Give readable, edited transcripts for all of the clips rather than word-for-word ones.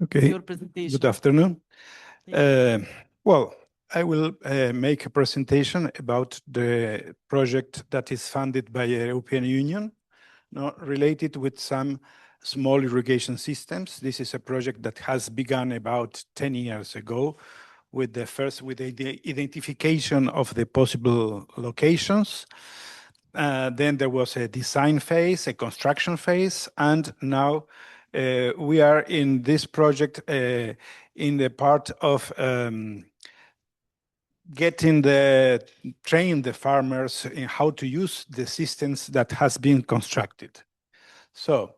Okay. your presentation. Good afternoon. Well, I will make a presentation about the project that is funded by the European Union, related with some small irrigation systems. This is a project that has begun about 10 years ago with the identification of the possible locations. Then there was a design phase, a construction phase, and now we are in this project in the part of train the farmers in how to use the systems that has been constructed. So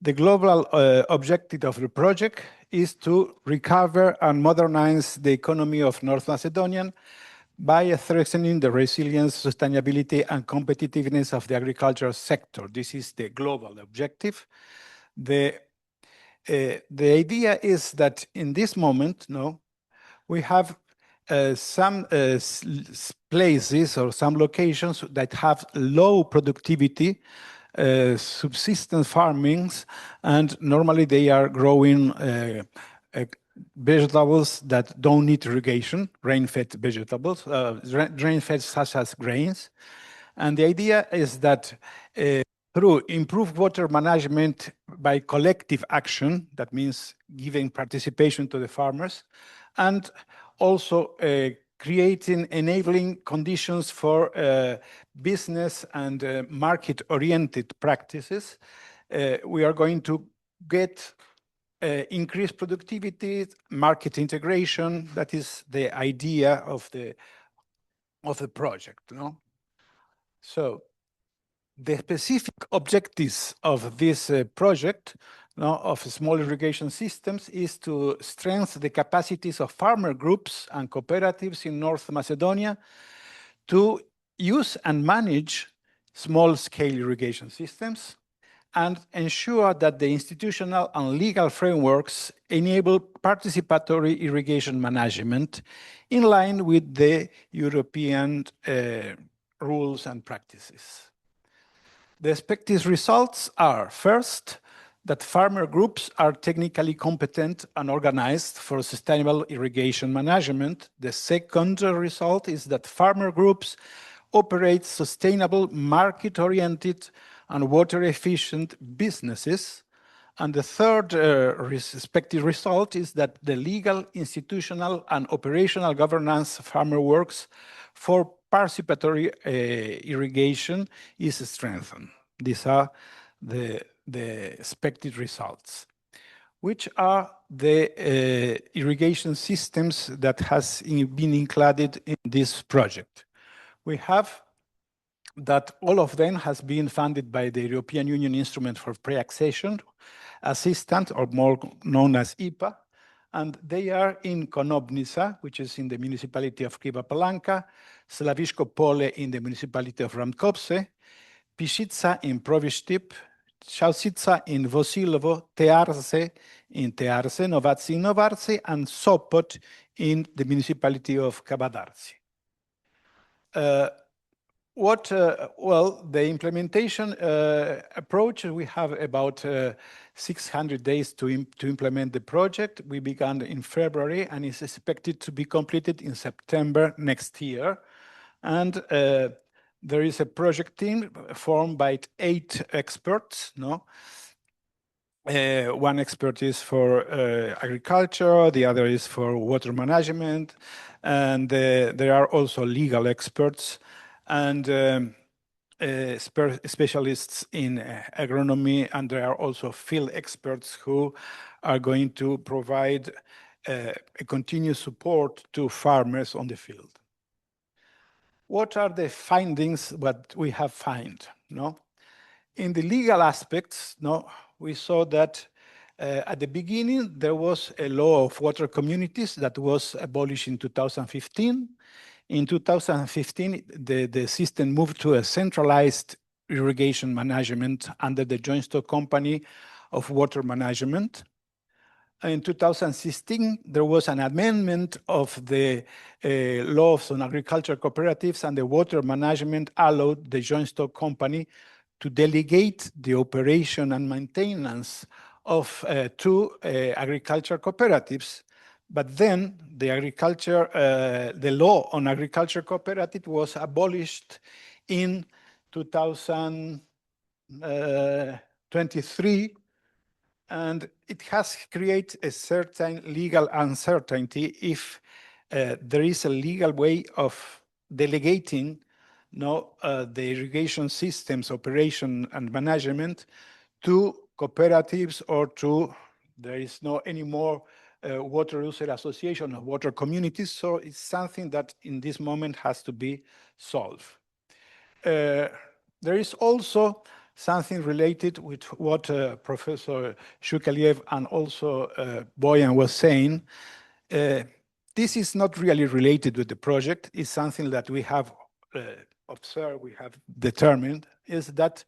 the global objective of the project is to recover and modernize the economy of North Macedonia by strengthening the resilience, sustainability, and competitiveness of the agricultural sector. This is the global objective. The idea is that in this moment, we have some places or some locations that have low productivity, subsistence farmings, and normally they are growing vegetables that don't need irrigation, rain-fed vegetables, rain-fed such as grains. And the idea is that through improved water management by collective action, that means giving participation to the farmers, and also creating enabling conditions for business and market-oriented practices, we are going to get increased productivity, market integration. That is the idea of the project. So the specific objectives of this project of small irrigation systems is to strengthen the capacities of farmer groups and cooperatives in North Macedonia to use and manage small-scale irrigation systems, and ensure that the institutional and legal frameworks enable participatory irrigation management in line with the European rules and practices. The expected results are, first, that farmer groups are technically competent and organized for sustainable irrigation management. The second result is that farmer groups operate sustainable, market-oriented, and water-efficient businesses. And the third expected result is that the legal, institutional, and operational governance of farmer works for participatory irrigation is strengthened. These are the expected results. Which are the irrigation systems that has been included in this project? We have that all of them has been funded by the European Union Instrument for Pre-Accession Assistance, or more known as IPA, and they are in Konobnica, which is in the municipality of Kriva Palanka, Slaviško Pole in the municipality of Ramkopse, Pishica in Provištip, Čaušica in Vosilovo, Tearse in Tearse, Novaci in Novarci, and Sopot in the municipality of Kabadarci. The implementation approach, we have about 600 days to implement the project. We began in February and is expected to be completed in September next year. And there is a project team formed by 8 experts. One expert is for agriculture, the other is for water management, and there are also legal experts and specialists in agronomy, and there are also field experts who are going to provide a continuous support to farmers on the field. What are the findings that we have found? In the legal aspects, we saw that at the beginning there was a law of water communities that was abolished in 2015. In 2015, the system moved to a centralized irrigation management under the Joint Stock Company of Water Management. In 2016, there was an amendment of the laws on agricultural cooperatives, and the water management allowed the Joint Stock Company to delegate the operation and maintenance of two agriculture cooperatives. But then the law on agriculture cooperative was abolished in 2023, and it has created a certain legal uncertainty if there is a legal way of delegating the irrigation systems operation and management to cooperatives or there is no anymore water user association or water communities. So it's something that in this moment has to be solved. There is also something related with what Professor Shukaliev and also Boyan was saying. This is not really related with the project. It's something that we have observed, we have determined, is that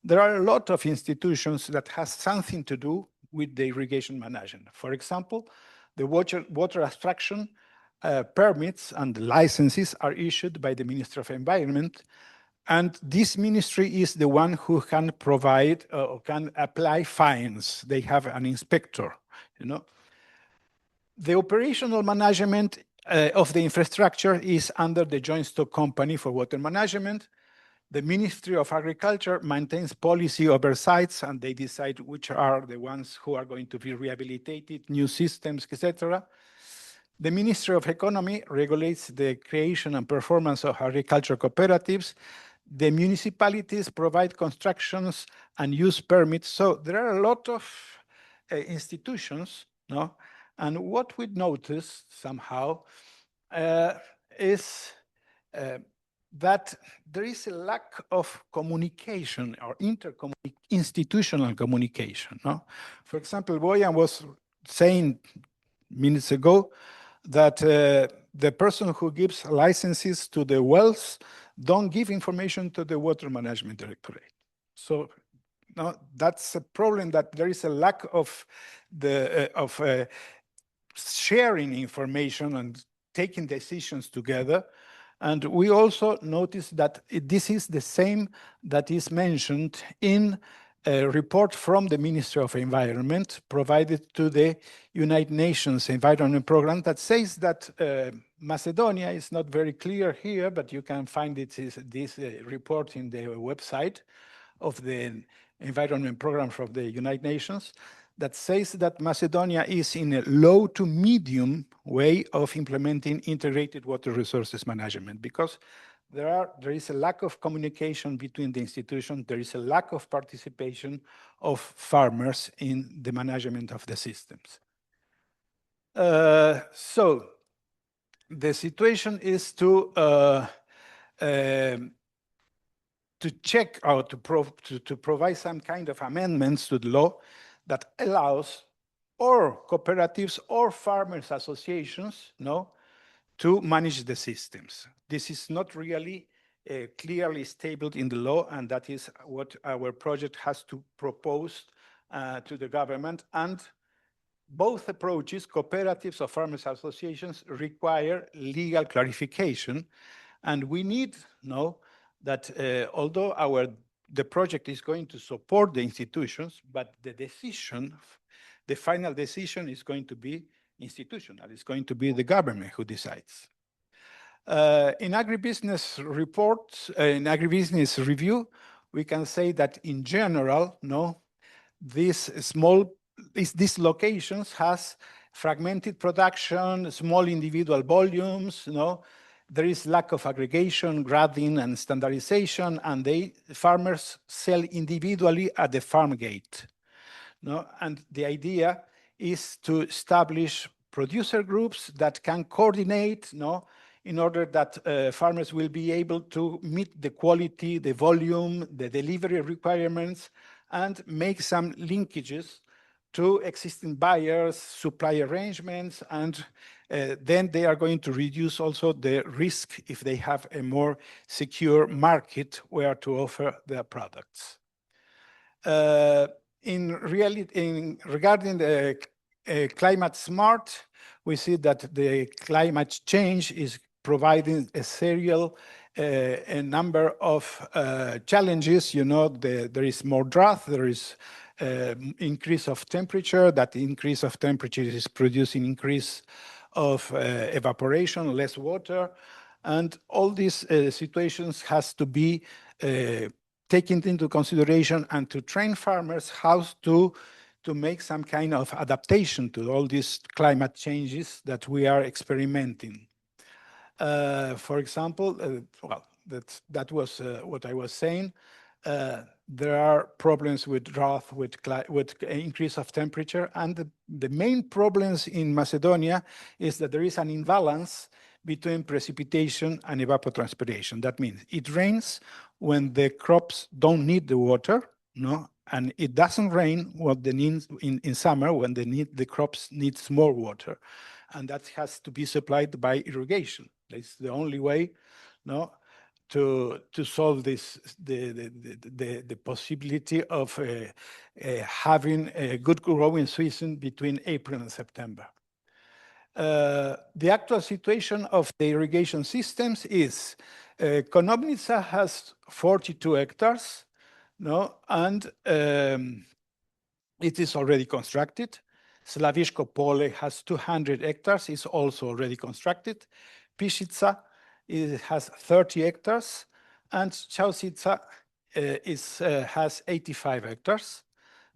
there are a lot of institutions that has something to do with the irrigation management. For example, the water abstraction permits and licenses are issued by the Ministry of Environment, and this ministry is the one who can provide or can apply fines. They have an inspector, The operational management of the infrastructure is under the Joint Stock Company for Water Management. The Ministry of Agriculture maintains policy oversights, and they decide which are the ones who are going to be rehabilitated, new systems, etc. The Ministry of Economy regulates the creation and performance of agriculture cooperatives. The municipalities provide constructions and use permits. So there are a lot of institutions, and what we notice somehow is that there is a lack of communication or institutional communication. For example, Boyan was saying minutes ago that the person who gives licenses to the wells don't give information to the Water Management Directorate. So that's a problem, that there is a lack of sharing information and taking decisions together. And we also noticed that this is the same that is mentioned in a report from the Ministry of Environment provided to the United Nations Environment Program that says that Macedonia is not very clear here, but you can find this report in the website of the Environment Program from the United Nations, that says that Macedonia is in a low to medium way of implementing integrated water resources management, because there is a lack of communication between the institutions, there is a lack of participation of farmers in the management of the systems. So the situation is to check out, to provide some kind of amendments to the law that allows or cooperatives or farmers associations to manage the systems. This is not really clearly stated in the law, and that is what our project has to propose to the government. And both approaches, cooperatives or farmers associations, require legal clarification. And we need that although the project is going to support the institutions, but the final decision is going to be institutional. It's going to be the government who decides. In agribusiness reports, in agribusiness review, we can say that in general, these locations has fragmented production, small individual volumes, there is lack of aggregation, grading, and standardization, and farmers sell individually at the farm gate. And the idea is to establish producer groups that can coordinate, in order that farmers will be able to meet the quality, the volume, the delivery requirements, and make some linkages to existing buyers, supply arrangements, and then they are going to reduce also the risk if they have a more secure market where to offer their products. Regarding the climate smart, we see that the climate change is providing a number of challenges. There is more drought, there is increase of temperature. That increase of temperature is producing increase of evaporation, less water. And all these situations has to be taken into consideration and to train farmers how to make some kind of adaptation to all these climate changes that we are experimenting. For example, well, that was what I was saying. There are problems with drought, with increase of temperature, and the main problems in Macedonia is that there is an imbalance between precipitation and evapotranspiration. That means it rains when the crops don't need the water, no, and it doesn't rain what they need in summer when the crops needs more water, and that has to be supplied by irrigation. That's the only way, no, to solve this the possibility of having a good growing season between April and September. The actual situation of the irrigation systems is Konobnica has 42 hectares, no, and it is already constructed. Slaviško Pole has 200 hectares, is also already constructed. Pishica has 30 hectares, and Čaušica has 85 hectares.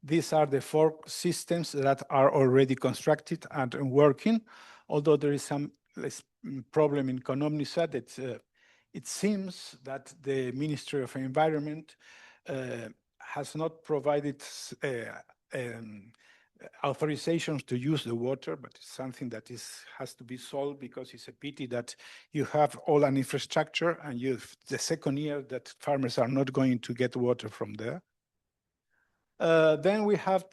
These are the 4 systems that are already constructed and working, although there is some problem in Konobnica that it seems that the Ministry of Environment has not provided authorizations to use the water, but it's something that has to be solved, because it's a pity that you have all an infrastructure and the second year that farmers are not going to get water from there. Then we have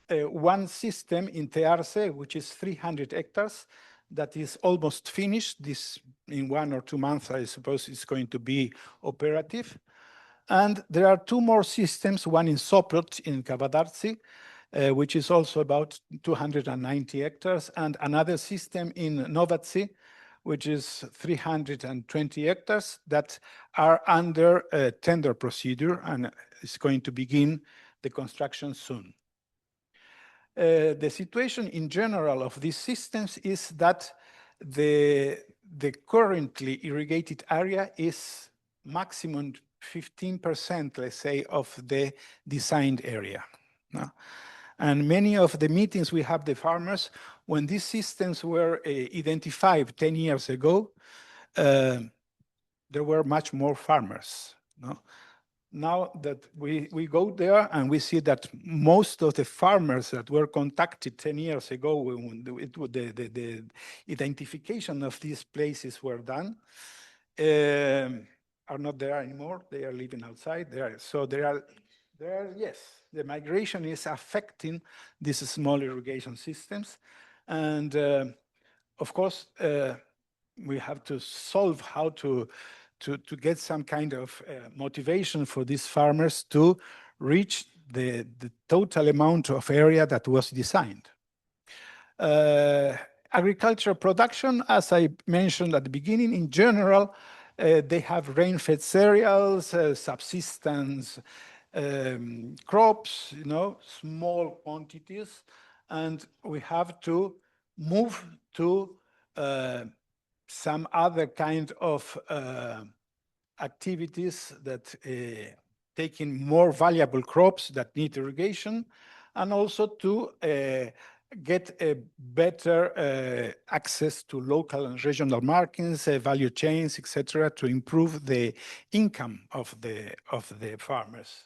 one system in Tearse, which is 300 hectares, that is almost finished. This, in 1 or 2 months, I suppose, is going to be operative. And there are 2 more systems, one in Sopot in Kavadarci, which is also about 290 hectares, and another system in Novaci, which is 320 hectares, that are under a tender procedure and is going to begin the construction soon. The situation in general of these systems is that the currently irrigated area is maximum 15%, let's say, of the designed area. No? And many of the meetings we have the farmers, when these systems were identified 10 years ago, there were much more farmers. No? Now that we go there and we see that most of the farmers that were contacted 10 years ago when the identification of these places were done, are not there anymore. They are living outside. Yes, the migration is affecting these small irrigation systems. And of course, we have to solve how to get some kind of motivation for these farmers to reach the total amount of area that was designed. Agricultural production, as I mentioned at the beginning, in general, they have rain-fed cereals, subsistence crops, small quantities, and we have to move to some other kind of activities that taking more valuable crops that need irrigation, and also to get a better access to local and regional markets, value chains, etc., to improve the income of the farmers.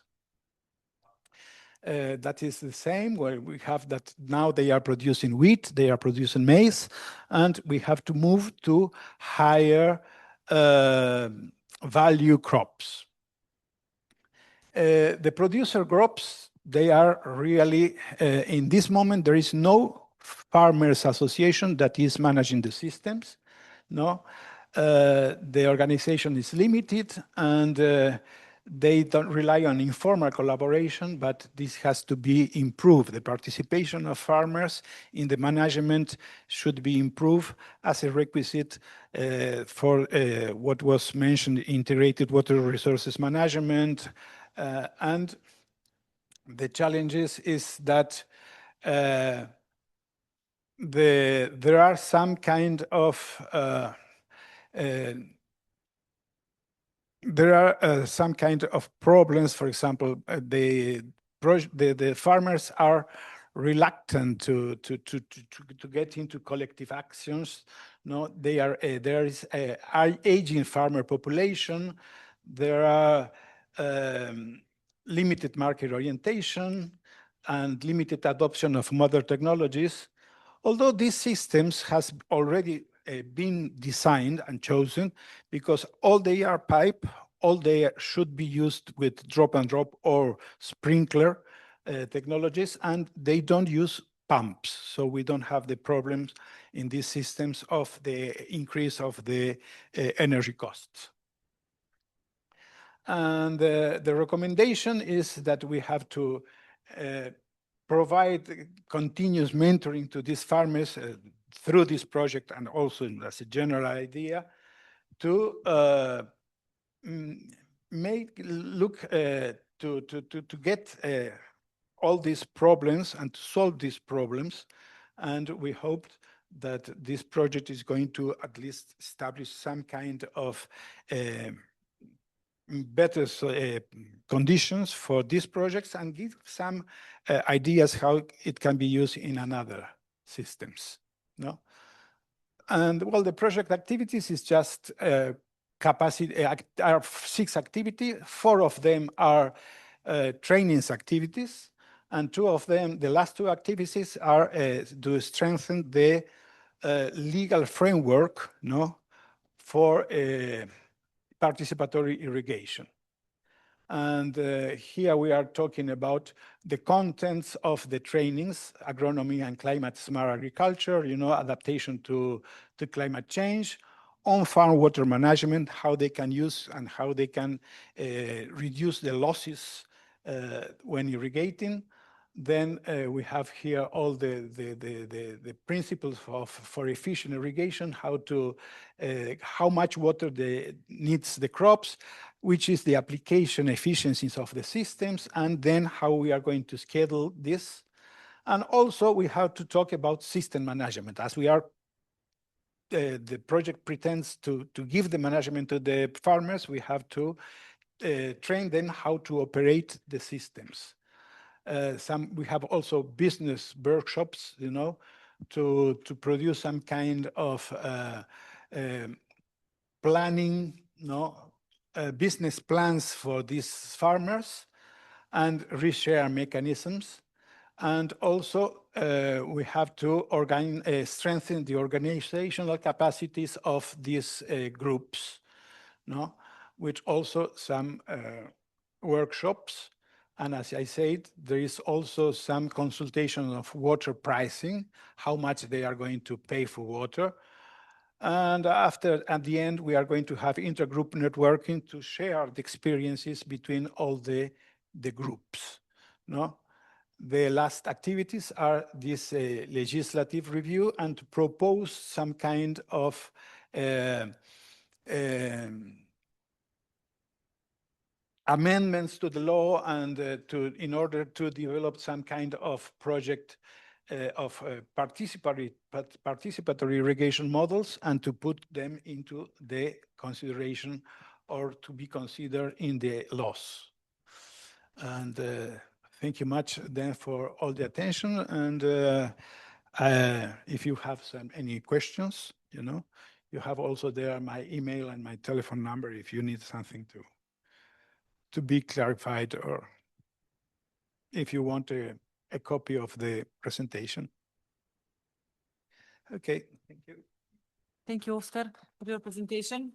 That is the same, where we have that now they are producing wheat, they are producing maize, and we have to move to higher value crops. The producer crops, they are really, in this moment, there is no farmers association that is managing the systems. No, the organization is limited, and they don't rely on informal collaboration, but this has to be improved. The participation of farmers in the management should be improved as a requisite for what was mentioned, integrated water resources management, and the challenges is that there are some kind of problems. For example, the farmers are reluctant to get into collective actions. No, there is a aging farmer population. There are limited market orientation and limited adoption of modern technologies. Although these systems has already been designed and chosen, because all they are pipe, all they should be used with drop and drop or sprinkler technologies, and they don't use pumps. So we don't have the problems in these systems of the increase of the energy costs. And the recommendation is that we have to provide continuous mentoring to these farmers through this project, and also as a general idea to to get all these problems and to solve these problems. And we hope that this project is going to at least establish some kind of better conditions for these projects and give some ideas how it can be used in another systems. No? And well, the project activities is just capacity, are 6 activities. 4 of them are trainings activities, and 2 of them, the last 2 activities, are to strengthen the legal framework, no, for participatory irrigation. And here we are talking about the contents of the trainings: agronomy and climate smart agriculture, adaptation to climate change, on-farm water management, how they can use and how they can reduce the losses when irrigating. Then we have here all the principles for efficient irrigation, how much water needs the crops, which is the application efficiencies of the systems, and then how we are going to schedule this. And also we have to talk about system management, as we are the project pretends to give the management to the farmers. We have to train them how to operate the systems. We have also business workshops, to produce some kind of planning, business plans for these farmers, and reshare mechanisms. And also we have to strengthen the organizational capacities of these groups, which also some workshops. And as I said, there is also some consultation of water pricing, how much they are going to pay for water. And at the end, we are going to have intergroup networking to share the experiences between all the groups. The last activities are this legislative review and to propose some kind of amendments to the law, and in order to develop some kind of project of participatory irrigation models, and to put them into the consideration or to be considered in the laws. And thank you much then for all the attention. And if you have any questions, you have also there my email and my telephone number if you need something to be clarified, or if you want a copy of the presentation. Okay, thank you. Thank you, Oscar, for your presentation.